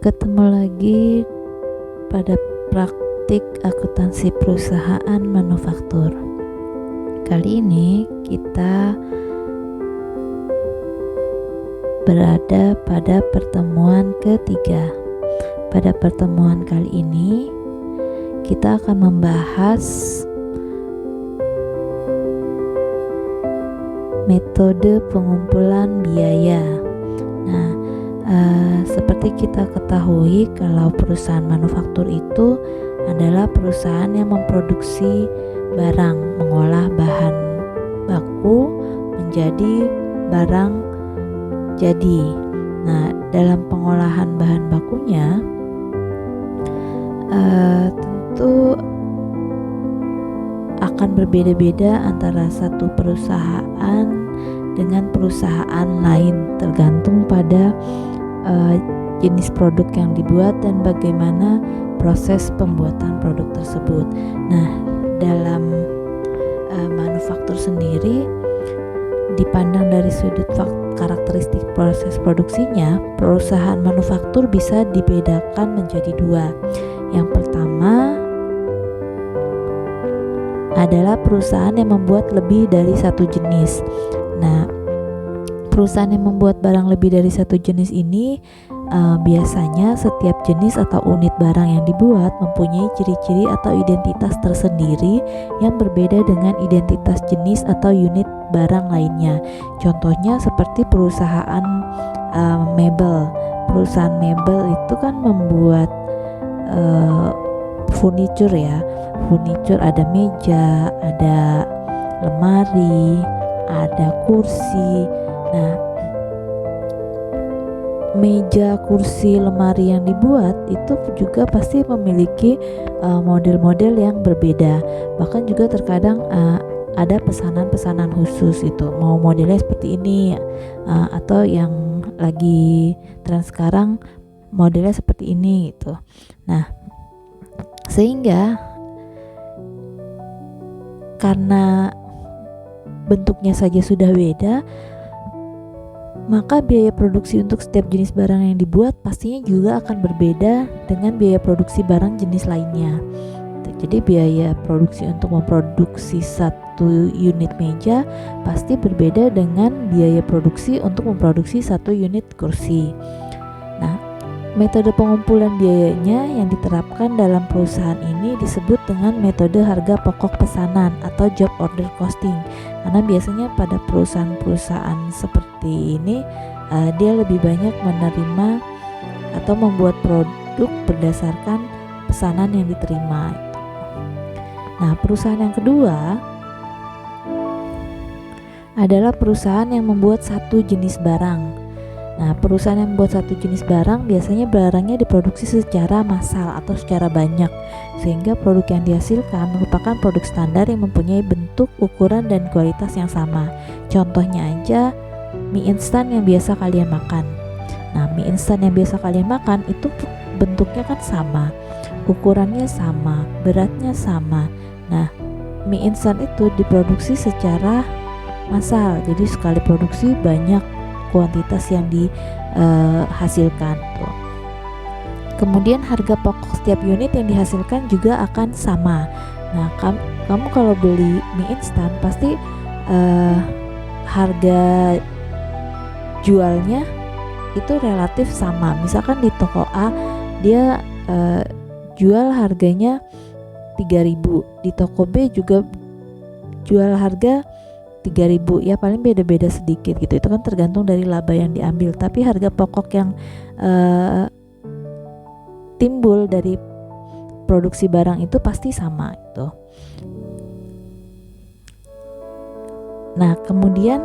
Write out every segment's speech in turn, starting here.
Ketemu lagi pada praktik akuntansi perusahaan manufaktur. Kali ini kita berada pada pertemuan ketiga. Pada pertemuan kali ini kita akan membahas metode pengumpulan biaya. Seperti kita ketahui, kalau perusahaan manufaktur itu adalah perusahaan yang memproduksi barang, mengolah bahan baku menjadi barang jadi. Nah, dalam pengolahan bahan bakunya tentu akan berbeda-beda antara satu perusahaan dengan perusahaan lain, tergantung pada jenis produk yang dibuat dan bagaimana proses pembuatan produk tersebut. Nah, dalam manufaktur sendiri dipandang dari sudut karakteristik proses produksinya, perusahaan manufaktur bisa dibedakan menjadi dua. Yang pertama adalah perusahaan yang membuat lebih dari satu jenis. Nah, perusahaan yang membuat barang lebih dari satu jenis ini biasanya setiap jenis atau unit barang yang dibuat mempunyai ciri-ciri atau identitas tersendiri yang berbeda dengan identitas jenis atau unit barang lainnya. Contohnya seperti perusahaan mebel. Perusahaan mebel itu kan membuat furniture ya. Furniture ada meja, ada lemari, ada kursi. Nah, meja, kursi, lemari yang dibuat itu juga pasti memiliki model-model yang berbeda. Bahkan juga terkadang ada pesanan-pesanan khusus itu, mau modelnya seperti ini atau yang lagi tren sekarang modelnya seperti ini gitu. Nah, sehingga karena bentuknya saja sudah beda, maka biaya produksi untuk setiap jenis barang yang dibuat pastinya juga akan berbeda dengan biaya produksi barang jenis lainnya. Jadi biaya produksi untuk memproduksi satu unit meja pasti berbeda dengan biaya produksi untuk memproduksi satu unit kursi. Nah, metode pengumpulan biayanya yang diterapkan dalam perusahaan ini disebut dengan metode harga pokok pesanan atau job order costing. Karena biasanya pada perusahaan-perusahaan seperti ini dia lebih banyak menerima atau membuat produk berdasarkan pesanan yang diterima. Nah, perusahaan yang kedua adalah perusahaan yang membuat satu jenis barang. Nah, perusahaan yang membuat satu jenis barang biasanya barangnya diproduksi secara massal atau secara banyak, sehingga produk yang dihasilkan merupakan produk standar yang mempunyai bentuk, ukuran, dan kualitas yang sama. Contohnya aja mie instan yang biasa kalian makan. Nah, mie instan yang biasa kalian makan itu bentuknya kan sama, ukurannya sama, beratnya sama. Nah, mie instan itu diproduksi secara massal, jadi sekali produksi banyak kuantitas yang dihasilkan tuh. Kemudian harga pokok setiap unit yang dihasilkan juga akan sama. Nah, kamu kalau beli mie instan pasti harga jualnya itu relatif sama. Misalkan di toko A dia jual harganya 3.000, di toko B juga jual harga 3.000, ya paling beda-beda sedikit gitu. Itu kan tergantung dari laba yang diambil, tapi harga pokok yang timbul dari produksi barang itu pasti sama itu. Nah, kemudian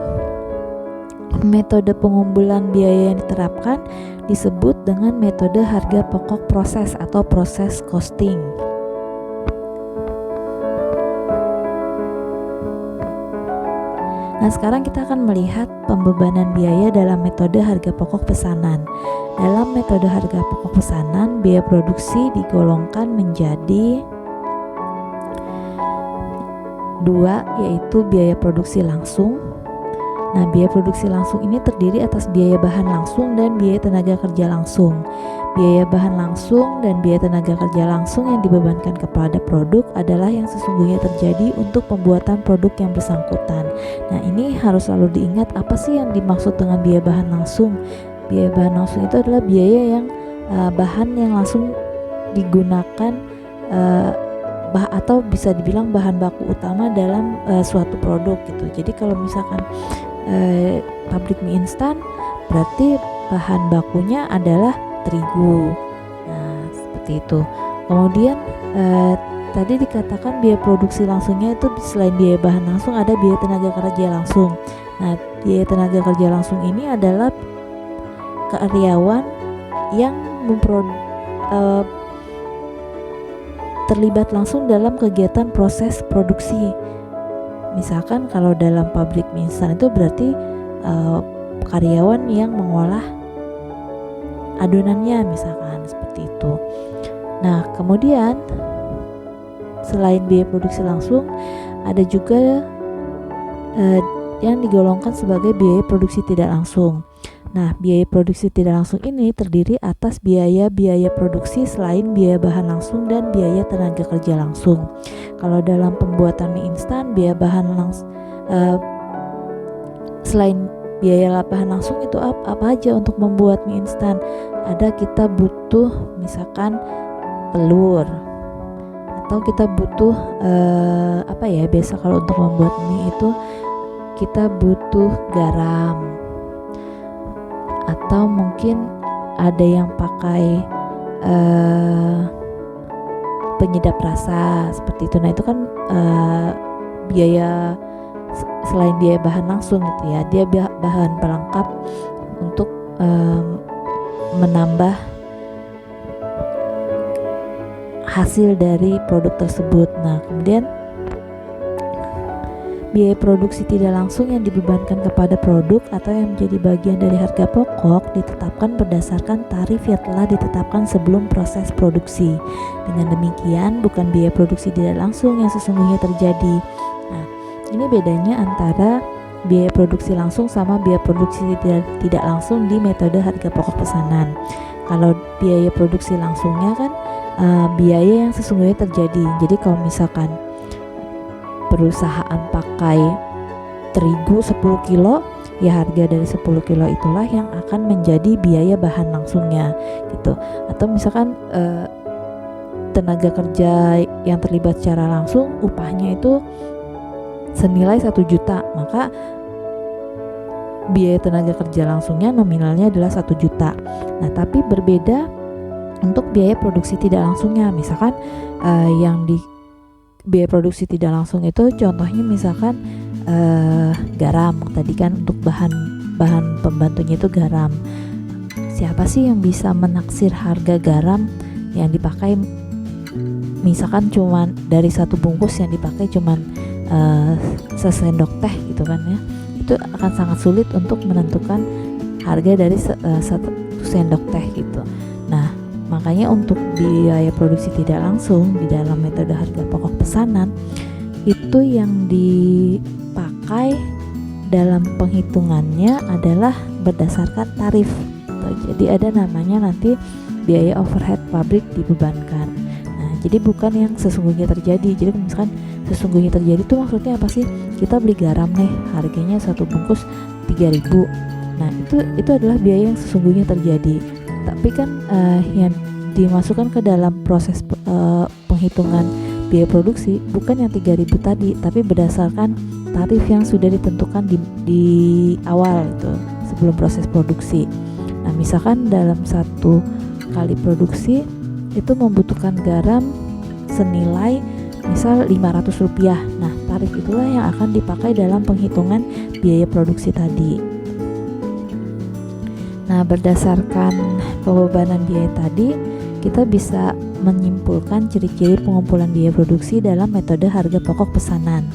metode pengumpulan biaya yang diterapkan disebut dengan metode harga pokok proses atau proses costing. Nah, sekarang kita akan melihat pembebanan biaya dalam metode harga pokok pesanan. Dalam metode harga pokok pesanan, biaya produksi digolongkan menjadi dua, yaitu biaya produksi langsung. Nah, biaya produksi langsung ini terdiri atas biaya bahan langsung dan biaya tenaga kerja langsung. Biaya bahan langsung dan biaya tenaga kerja langsung yang dibebankan kepada produk adalah yang sesungguhnya terjadi untuk pembuatan produk yang bersangkutan. Nah, ini harus selalu diingat apa sih yang dimaksud dengan biaya bahan langsung. Biaya bahan langsung itu adalah biaya yang bahan yang langsung digunakan atau bisa dibilang bahan baku utama dalam suatu produk gitu. Jadi kalau misalkan pabrik mie instan, berarti bahan bakunya adalah terigu. Nah, seperti itu. Kemudian tadi dikatakan biaya produksi langsungnya itu selain biaya bahan langsung ada biaya tenaga kerja langsung. Nah, biaya tenaga kerja langsung ini adalah karyawan yang terlibat langsung dalam kegiatan proses produksi. Misalkan kalau dalam pabrik mie instan itu berarti karyawan yang mengolah adonannya, misalkan seperti itu. Nah, kemudian selain biaya produksi langsung ada juga yang digolongkan sebagai biaya produksi tidak langsung. Nah, biaya produksi tidak langsung ini terdiri atas biaya-biaya produksi selain biaya bahan langsung dan biaya tenaga kerja langsung. Kalau dalam pembuatan mie instan, biaya bahan langsung selain biaya bahan langsung itu apa aja untuk membuat mie instan? Ada kita butuh misalkan telur, atau kita butuh biasa kalau untuk membuat mie itu kita butuh garam, atau mungkin ada yang pakai penyedap rasa seperti itu. Nah, itu kan biaya selain biaya bahan langsung gitu ya, dia bahan pelengkap untuk menambah hasil dari produk tersebut. Nah, kemudian biaya produksi tidak langsung yang dibebankan kepada produk atau yang menjadi bagian dari harga pokok ditetapkan berdasarkan tarif yang telah ditetapkan sebelum proses produksi. Dengan demikian, bukan biaya produksi tidak langsung yang sesungguhnya terjadi. Nah, ini bedanya antara biaya produksi langsung sama biaya produksi tidak langsung di metode harga pokok pesanan. Kalau biaya produksi langsungnya kan biaya yang sesungguhnya terjadi. Jadi kalau misalkan perusahaan pakai terigu 10 kilo, ya harga dari 10 kilo itulah yang akan menjadi biaya bahan langsungnya gitu. Atau misalkan tenaga kerja yang terlibat secara langsung upahnya itu senilai 1 juta, maka biaya tenaga kerja langsungnya nominalnya adalah 1 juta. Nah, tapi berbeda untuk biaya produksi tidak langsungnya. Misalkan yang di biaya produksi tidak langsung itu contohnya misalkan garam tadi kan, untuk bahan pembantunya itu garam. Siapa sih yang bisa menaksir harga garam yang dipakai? Misalkan cuman dari satu bungkus yang dipakai cuman sesendok teh gitu kan ya, itu akan sangat sulit untuk menentukan harga dari satu sendok teh gitu. Nah, makanya untuk biaya produksi tidak langsung di dalam metode harga pokok pesanan itu yang dipakai dalam penghitungannya adalah berdasarkan tarif. Jadi ada namanya nanti biaya overhead pabrik dibebankan. Nah, jadi bukan yang sesungguhnya terjadi. Jadi misalkan sesungguhnya terjadi itu maksudnya apa sih? Kita beli garam nih, harganya satu bungkus 3.000. Nah, itu adalah biaya yang sesungguhnya terjadi. Tapi kan yang dimasukkan ke dalam proses penghitungan biaya produksi bukan yang 3.000 tadi, tapi berdasarkan tarif yang sudah ditentukan di awal itu sebelum proses produksi. Nah, misalkan dalam satu kali produksi itu membutuhkan garam senilai misal Rp500. Nah, tarif itulah yang akan dipakai dalam penghitungan biaya produksi tadi. Nah, berdasarkan pembebanan biaya tadi, kita bisa menyimpulkan ciri-ciri pengumpulan biaya produksi dalam metode harga pokok pesanan.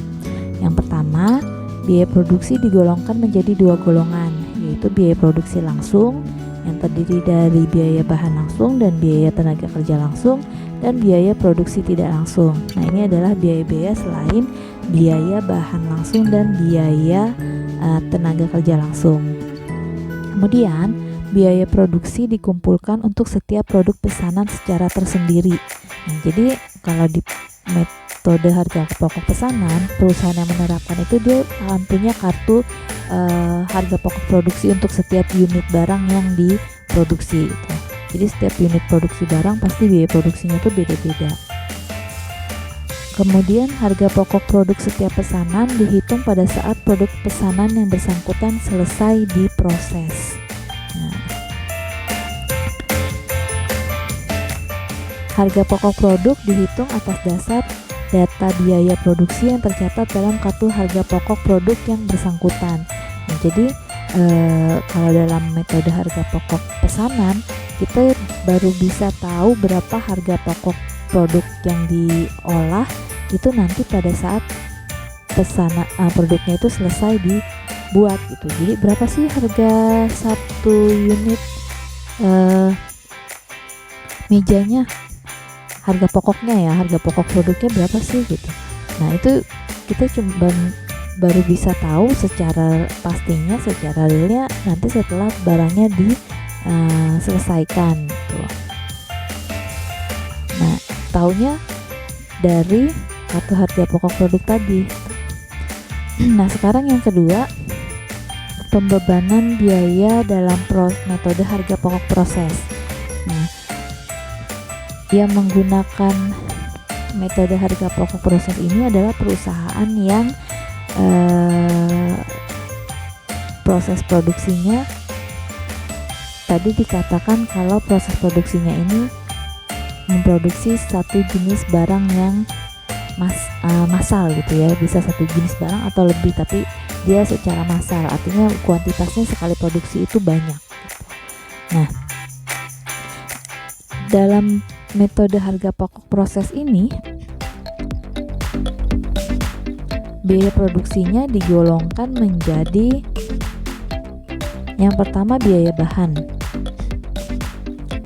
Yang pertama, biaya produksi digolongkan menjadi 2 golongan, yaitu biaya produksi langsung yang terdiri dari biaya bahan langsung dan biaya tenaga kerja langsung, dan biaya produksi tidak langsung. Nah, ini adalah biaya-biaya selain biaya bahan langsung dan biaya tenaga kerja langsung. Kemudian biaya produksi dikumpulkan untuk setiap produk pesanan secara tersendiri. Nah, jadi kalau di metode harga pokok pesanan, perusahaan yang menerapkan itu dia akan punya kartu harga pokok produksi untuk setiap unit barang yang diproduksi gitu. Jadi setiap unit produksi barang pasti biaya produksinya itu beda-beda. Kemudian harga pokok produk setiap pesanan dihitung pada saat produk pesanan yang bersangkutan selesai diproses. Nah, harga pokok produk dihitung atas dasar data biaya produksi yang tercatat dalam kartu harga pokok produk yang bersangkutan. Nah, jadi kalau dalam metode harga pokok pesanan, kita baru bisa tahu berapa harga pokok produk yang diolah itu nanti pada saat produknya itu selesai dibuat gitu. Jadi berapa sih harga satu unit mejanya, harga pokoknya ya, harga pokok produknya berapa sih gitu. Nah, itu kita cuma baru bisa tahu secara pastinya, secara realnya nanti setelah barangnya diselesaikan gitu. Nah, taunya dari kartu harga pokok produk tadi. Nah, sekarang yang kedua, pembebanan biaya dalam metode harga pokok proses. Nah, yang menggunakan metode harga pokok proses ini adalah perusahaan yang proses produksinya tadi dikatakan kalau proses produksinya ini memproduksi satu jenis barang yang massal gitu ya, bisa satu jenis barang atau lebih, tapi dia secara massal, artinya kuantitasnya sekali produksi itu banyak gitu. Nah, dalam metode harga pokok proses ini biaya produksinya digolongkan menjadi yang pertama biaya bahan.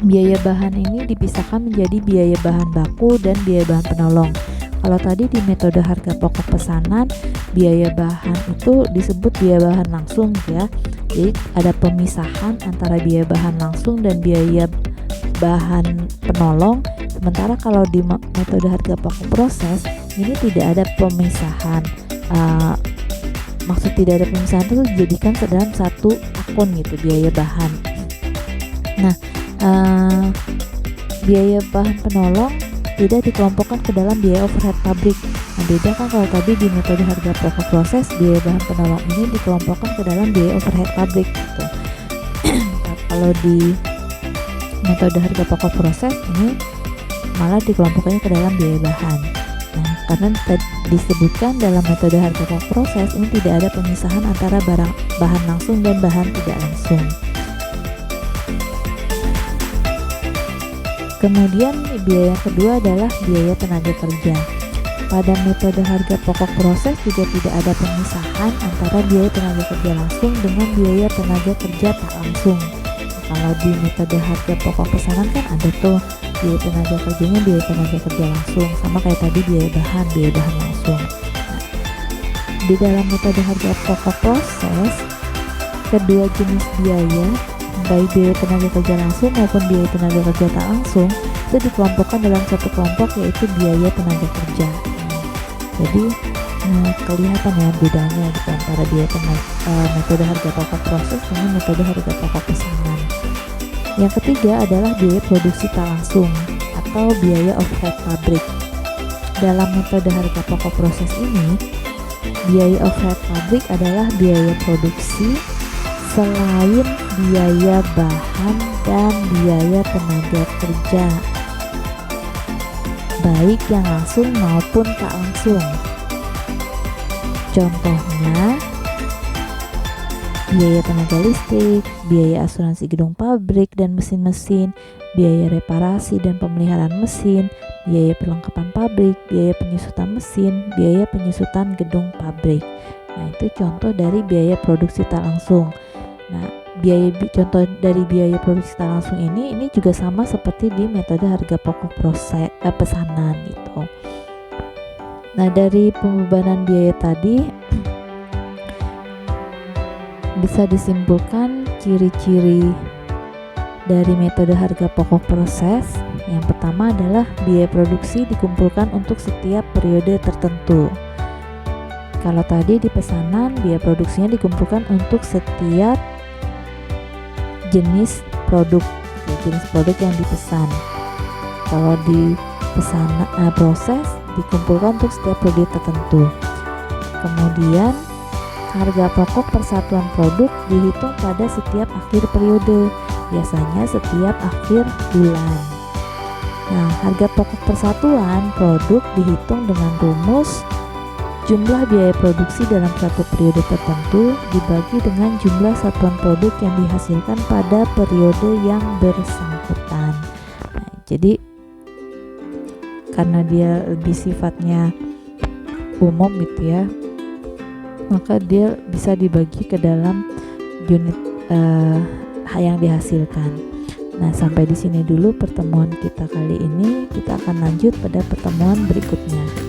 Biaya bahan ini dipisahkan menjadi biaya bahan baku dan biaya bahan penolong. Kalau tadi di metode harga pokok pesanan, biaya bahan itu disebut biaya bahan langsung ya. Jadi ada pemisahan antara biaya bahan langsung dan biaya bahan penolong. Sementara kalau di metode harga pokok proses ini tidak ada pemisahan. Maksud tidak ada pemisahan itu dijadikan dalam satu akun gitu, biaya bahan. Nah, biaya bahan penolong tidak dikelompokkan ke dalam biaya overhead pabrik. Nah, beda kan kalau tadi di metode harga pokok proses, biaya bahan penolong ini dikelompokkan ke dalam biaya overhead pabrik gitu. Nah, kalau di metode harga pokok proses ini malah dikelompokkannya ke dalam biaya bahan. Nah, karena disebutkan dalam metode harga pokok proses ini tidak ada pemisahan antara bahan langsung dan bahan tidak langsung. Kemudian biaya yang kedua adalah biaya tenaga kerja. Pada metode harga pokok proses juga tidak ada pemisahan antara biaya tenaga kerja langsung dengan biaya tenaga kerja tak langsung. Kalau di metode harga pokok pesanan kan ada tuh biaya tenaga kerjanya, biaya tenaga kerja langsung, sama kayak tadi biaya bahan langsung. Nah, di dalam metode harga pokok proses, kedua jenis biaya, baik biaya tenaga kerja langsung maupun biaya tenaga kerja tak langsung, itu dikelompokkan dalam satu kelompok, yaitu biaya tenaga kerja. Jadi kelihatan ya bedanya gitu antara biaya metode harga pokok proses dengan metode harga pokok pesanan. Yang ketiga adalah biaya produksi tak langsung atau biaya overhead pabrik. Dalam metode harga pokok proses ini, biaya overhead pabrik adalah biaya produksi selain biaya bahan dan biaya tenaga kerja, baik yang langsung maupun tak langsung. Contohnya, biaya tenaga listrik, biaya asuransi gedung pabrik dan mesin-mesin, biaya reparasi dan pemeliharaan mesin, biaya perlengkapan pabrik, biaya penyusutan mesin, biaya penyusutan gedung pabrik. Nah, itu contoh dari biaya produksi tak langsung. Nah, contoh dari biaya produksi tak langsung ini juga sama seperti di metode harga pokok proses pesanan gitu. Nah, dari pembebanan biaya tadi Bisa disimpulkan ciri-ciri dari metode harga pokok proses. Yang pertama adalah biaya produksi dikumpulkan untuk setiap periode tertentu. Kalau tadi di pesanan, biaya produksinya dikumpulkan untuk setiap jenis produk yang dipesan. Kalau di proses dikumpulkan untuk setiap periode tertentu. Kemudian harga pokok persatuan produk dihitung pada setiap akhir periode, biasanya setiap akhir bulan. Nah, harga pokok persatuan produk dihitung dengan rumus jumlah biaya produksi dalam satu periode tertentu dibagi dengan jumlah satuan produk yang dihasilkan pada periode yang bersangkutan. Nah, jadi karena dia lebih sifatnya umum gitu ya, maka dia bisa dibagi ke dalam unit yang dihasilkan. Nah, sampai di sini dulu pertemuan kita kali ini. Kita akan lanjut pada pertemuan berikutnya.